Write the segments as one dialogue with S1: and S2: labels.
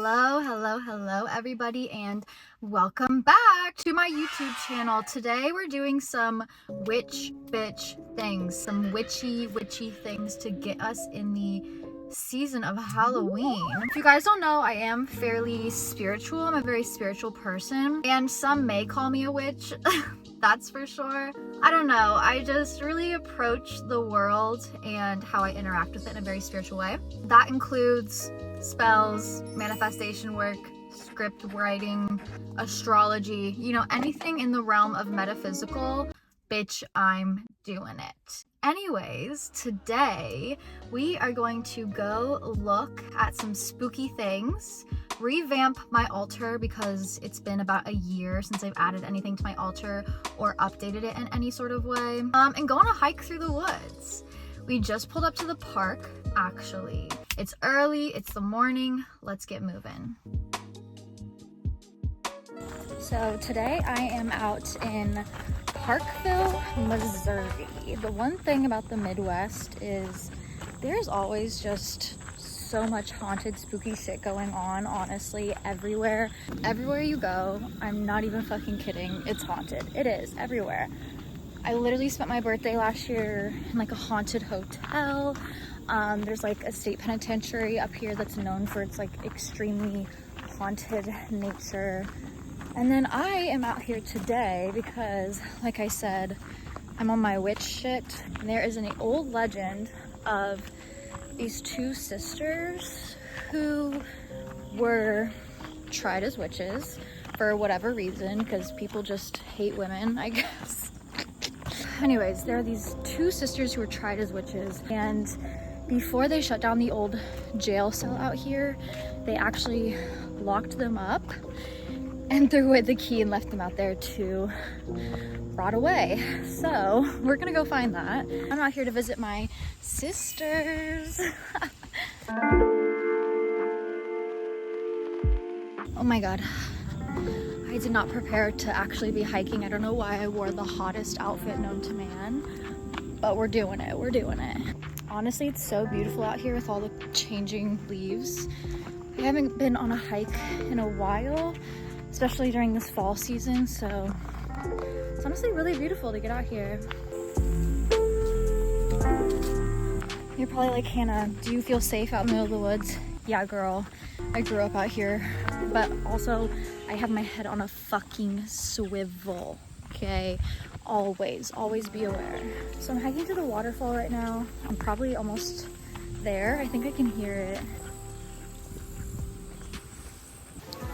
S1: Hello everybody, and welcome back to my YouTube channel. Today we're doing some witch bitch things, some witchy things to get us in the season of Halloween. If you guys don't know, I am fairly spiritual. I'm a very spiritual person, and some may call me a witch. That's for sure. I don't know. I just really approach the world and how I interact with it in a very spiritual way. That includes spells, manifestation work, script writing, astrology, anything in the realm of metaphysical, bitch, I'm doing it. Anyways, today we are going to go look at some spooky things, revamp my altar because it's been about a year since I've added anything to my altar or updated it in any sort of way, and go on a hike through the woods. We just pulled up to the park, actually. It's early, it's the morning, let's get moving. So today I am out in Parkville, Missouri. The one thing about the Midwest is there's always just so much haunted, spooky shit going on, honestly, everywhere. Everywhere you go, I'm not even fucking kidding, it's haunted. It is, everywhere. I literally spent my birthday last year in like a haunted hotel. There's like a state penitentiary up here that's known for its like extremely haunted nature. And then I am out here today because, like I said, I'm on my witch shit. And there is an old legend of these two sisters who were tried as witches for whatever reason, because people just hate women, I guess. Anyways, there are these two sisters who were tried as witches, and before they shut down the old jail cell out here, they actually locked them up and threw away the key and left them out there to rot away. So we're gonna go find that. I'm out here to visit my sisters. Oh my god, I did not prepare to actually be hiking. I don't know why I wore the hottest outfit known to man, but we're doing it, we're doing it. Honestly, it's so beautiful out here with all the changing leaves. I haven't been on a hike in a while, especially during this fall season, so it's honestly really beautiful to get out here. You're probably like, Hannah, do you feel safe out in the middle of the woods? Yeah, girl, I grew up out here, but also I have my head on a fucking swivel, okay? Always be aware. So I'm hiking to the waterfall right now. I'm probably almost there. I think I can hear it.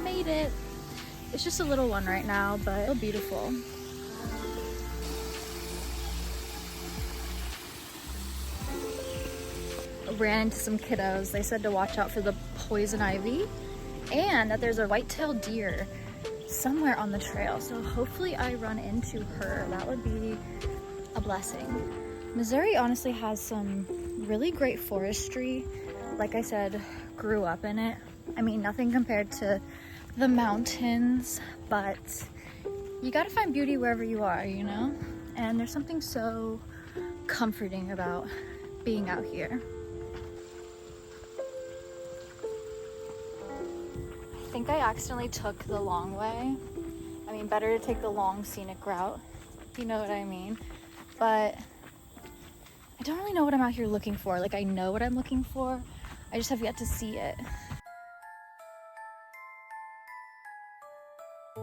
S1: Made it. It's just a little one right now, but still beautiful. I ran into some kiddos. They said to watch out for the poison ivy and that there's a white-tailed deer somewhere on the trail. So hopefully I run into her. That would be a blessing. Missouri honestly has some really great forestry. Like I said, grew up in it. I mean, nothing compared to the mountains, but you gotta find beauty wherever you are, you know? And there's something so comforting about being out here. I think I accidentally took the long way. I mean, better to take the long scenic route, if you know what I mean. But I don't really know what I'm out here looking for. Like, I know what I'm looking for, I just have yet to see it.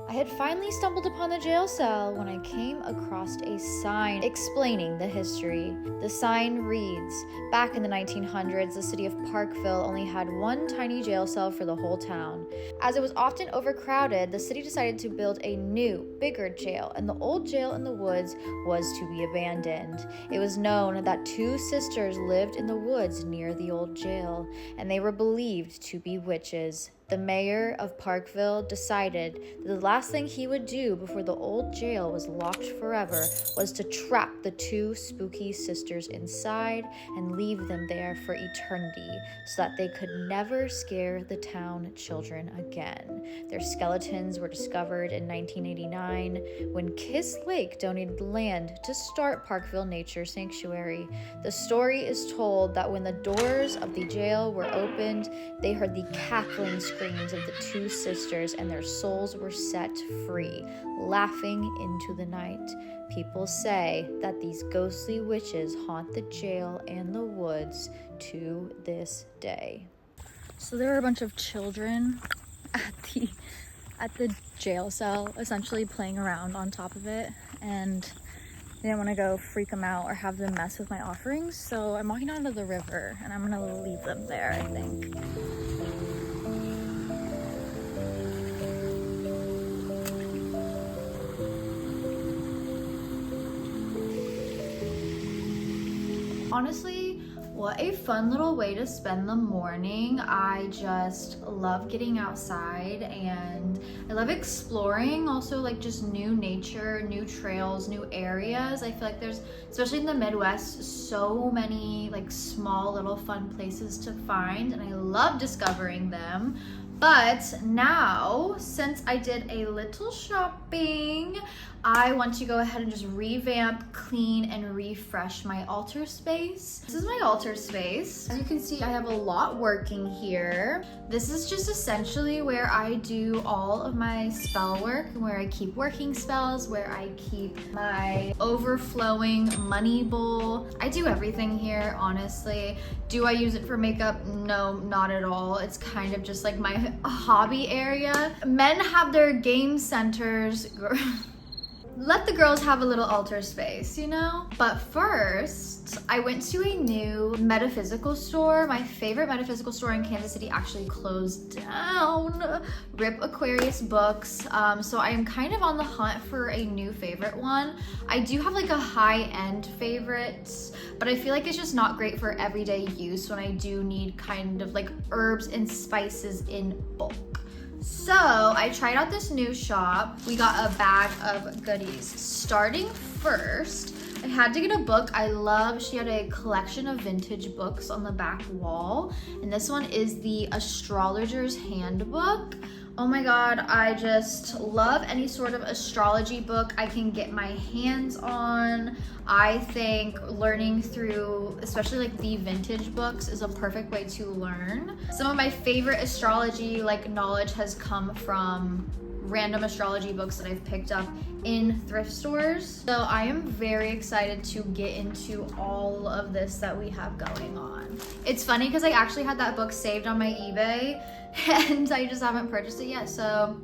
S1: I had finally stumbled upon the jail cell when I came across a sign explaining the history. The sign reads, back in the 1900s, the city of Parkville only had one tiny jail cell for the whole town. As it was often overcrowded, the city decided to build a new, bigger jail, and the old jail in the woods was to be abandoned. It was known that two sisters lived in the woods near the old jail, and they were believed to be witches. The mayor of Parkville decided that the last thing he would do before the old jail was locked forever was to trap the two spooky sisters inside and leave them there for eternity so that they could never scare the town children again. Their skeletons were discovered in 1989 when Kiss Lake donated land to start Parkville Nature Sanctuary. The story is told that when the doors of the jail were opened, they heard the cackling screams of the two sisters, and their souls were set free, laughing into the night. People say that these ghostly witches haunt the jail and the woods to this day. So there were a bunch of children at the jail cell, essentially playing around on top of it, and I didn't want to go freak them out or have them mess with my offerings, so I'm walking down to the river and I'm gonna leave them there, I think. Honestly, what a fun little way to spend the morning. I just love getting outside and I love exploring also, like, just new nature, new trails, new areas. I feel like there's, especially in the Midwest, so many like small little fun places to find, and I love discovering them. But now, since I did a little shopping, I want to go ahead and just revamp, clean, and refresh my altar space. This is my altar space. As you can see, I have a lot working here. This is just essentially where I do all of my spell work, where I keep working spells, where I keep my overflowing money bowl. I do everything here, honestly. Do I use it for makeup? No, not at all. It's kind of just like my hobby area. Men have their game centers. Let the girls have a little altar space, you know? But first, I went to a new metaphysical store. My favorite metaphysical store in Kansas City actually closed down. RIP Aquarius Books. So I am kind of on the hunt for a new favorite one. I do have like a high-end favorite, but I feel like it's just not great for everyday use when I do need kind of like herbs and spices in bulk. So I tried out this new shop. We got a bag of goodies. Starting first, I had to get a book. She had a collection of vintage books on the back wall, and this one is the Astrologer's Handbook. Oh my God, I just love any sort of astrology book I can get my hands on. I think learning through, especially like the vintage books, is a perfect way to learn. Some of my favorite astrology knowledge has come from random astrology books that I've picked up in thrift stores. So I am very excited to get into all of this that we have going on. It's funny because I actually had that book saved on my eBay and I just haven't purchased it yet, so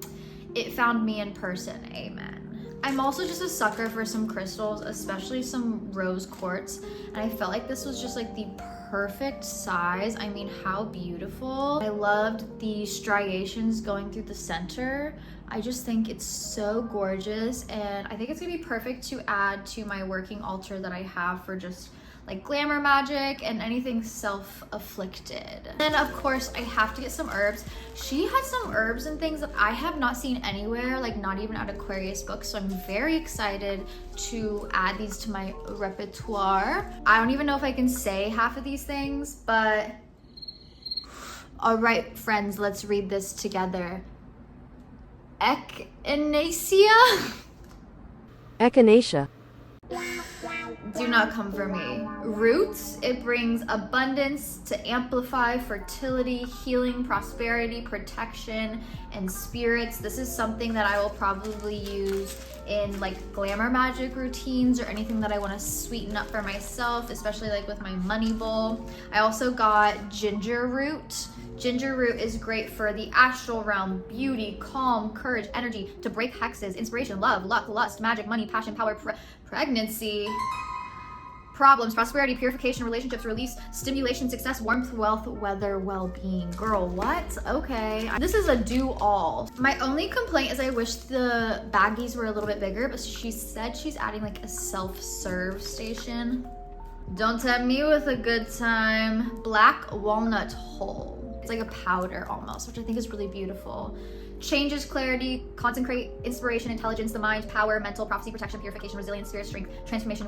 S1: it found me in person. Amen. I'm also just a sucker for some crystals, especially some rose quartz, and I felt like this was just like the perfect size. I mean, how beautiful. I loved the striations going through the center. I just think it's so gorgeous, and I think it's gonna be perfect to add to my working altar that I have for just like glamour magic and anything self-afflicted. Then of course I have to get some herbs. She had some herbs and things that I have not seen anywhere, like not even at Aquarius Books, so I'm very excited to add these to my repertoire. I don't even know if I can say half of these things, but all right, friends, let's read this together. Echinacea?
S2: Echinacea.
S1: Do not come for me. Roots, it brings abundance to amplify fertility, healing, prosperity, protection, and spirits. This is something that I will probably use in like glamour magic routines or anything that I want to sweeten up for myself, especially like with my money bowl. I also got ginger root. Ginger root is great for the astral realm, beauty, calm, courage, energy, to break hexes, inspiration, love, luck, lust, magic, money, passion, power, pregnancy, problems, prosperity, purification, relationships, release, stimulation, success, warmth, wealth, weather, well-being. Girl, what? Okay. This is a do-all. My only complaint is I wish the baggies were a little bit bigger, but she said she's adding like a self-serve station. Don't tempt me with a good time. Black walnut hull. It's like a powder almost, which I think is really beautiful. Changes, clarity, concentrate, inspiration, intelligence, the mind, power, mental, prophecy, protection, purification, resilience, spirit, strength, transformation,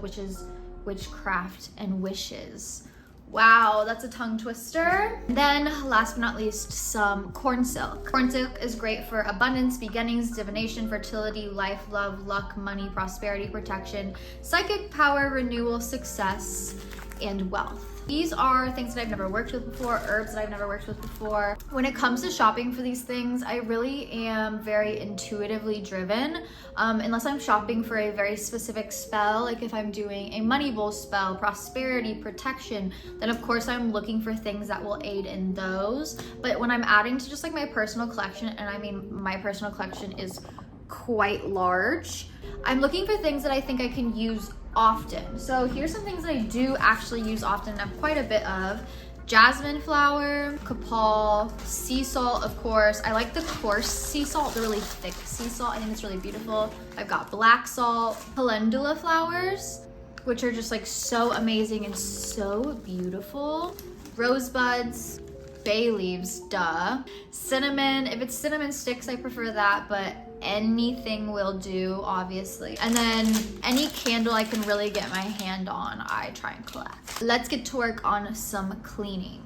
S1: witchcraft, and wishes. Wow, that's a tongue twister. Then last but not least, some corn silk. Corn silk is great for abundance, beginnings, divination, fertility, life, love, luck, money, prosperity, protection, psychic power, renewal, success, and wealth. These are things that I've never worked with before, herbs that I've never worked with before. When it comes to shopping for these things, I really am very intuitively driven. Unless I'm shopping for a very specific spell, like if I'm doing a money bowl spell, prosperity, protection, then of course I'm looking for things that will aid in those. But when I'm adding to just like my personal collection, and I mean my personal collection is quite large, I'm looking for things that I think I can use often. So here's some things that I do actually use often and have quite a bit of. Jasmine flower, copal, sea salt, of course. I like the coarse sea salt, the really thick sea salt. I think it's really beautiful. I've got black salt, calendula flowers, which are just like so amazing and so beautiful. Rosebuds, bay leaves, duh. Cinnamon, if it's cinnamon sticks, I prefer that, but anything will do, obviously. And then any candle I can really get my hand on, I try and collect. Let's get to work on some cleaning.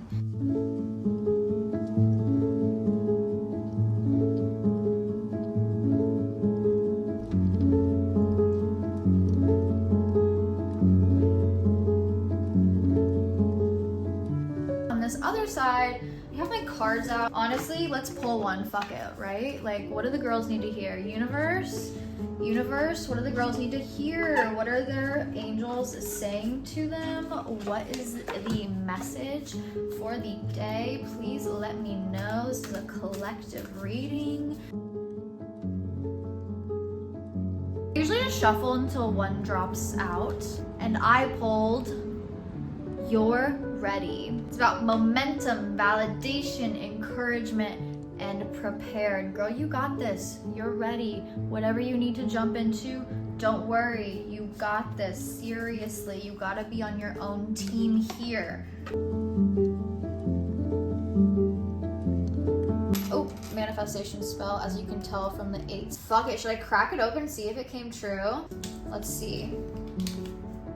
S1: On this other side, I have my cards out. Honestly, let's pull one, fuck it, right? Like, what do the girls need to hear? Universe, what do the girls need to hear? What are their angels saying to them? What is the message for the day? Please let me know. This is a collective reading. I usually just shuffle until one drops out, and I pulled You're Ready. It's about momentum, validation, encouragement, and prepared. Girl, you got this. You're ready. Whatever you need to jump into, don't worry. You got this. Seriously, you gotta be on your own team here. Oh, manifestation spell, as you can tell from the 8. Fuck it, should I crack it open and see if it came true? Let's see.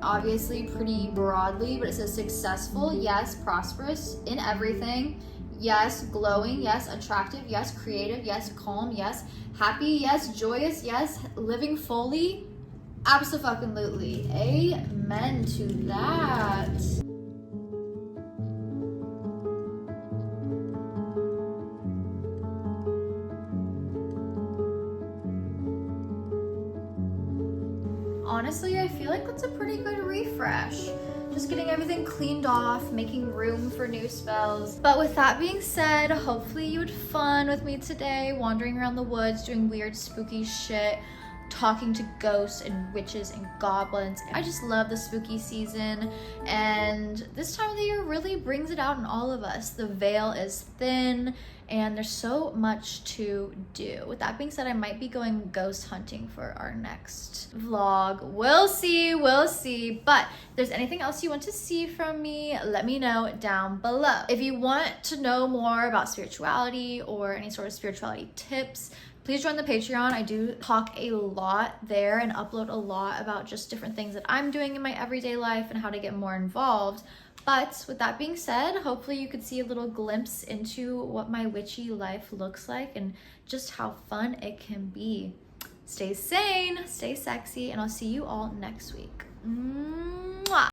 S1: Obviously pretty broadly, but it says successful, yes, prosperous in everything, yes, glowing, yes, attractive, yes, creative, yes, calm, yes, happy, yes, joyous, yes, living fully, abso-fucking-lutely. Amen to that. Honestly, I feel like that's a pretty good refresh. Just getting everything cleaned off, making room for new spells. But with that being said, hopefully you had fun with me today, wandering around the woods, doing weird, spooky shit, talking to ghosts and witches and goblins. I just love the spooky season, and this time of the year really brings it out in all of us. The veil is thin, and there's so much to do. With that being said, I might be going ghost hunting for our next vlog. We'll see. But if there's anything else you want to see from me, let me know down below. If you want to know more about spirituality or any sort of spirituality tips, please join the Patreon. I do talk a lot there and upload a lot about just different things that I'm doing in my everyday life and how to get more involved. But with that being said, hopefully you could see a little glimpse into what my witchy life looks like and just how fun it can be. Stay sane, stay sexy, and I'll see you all next week. Mwah!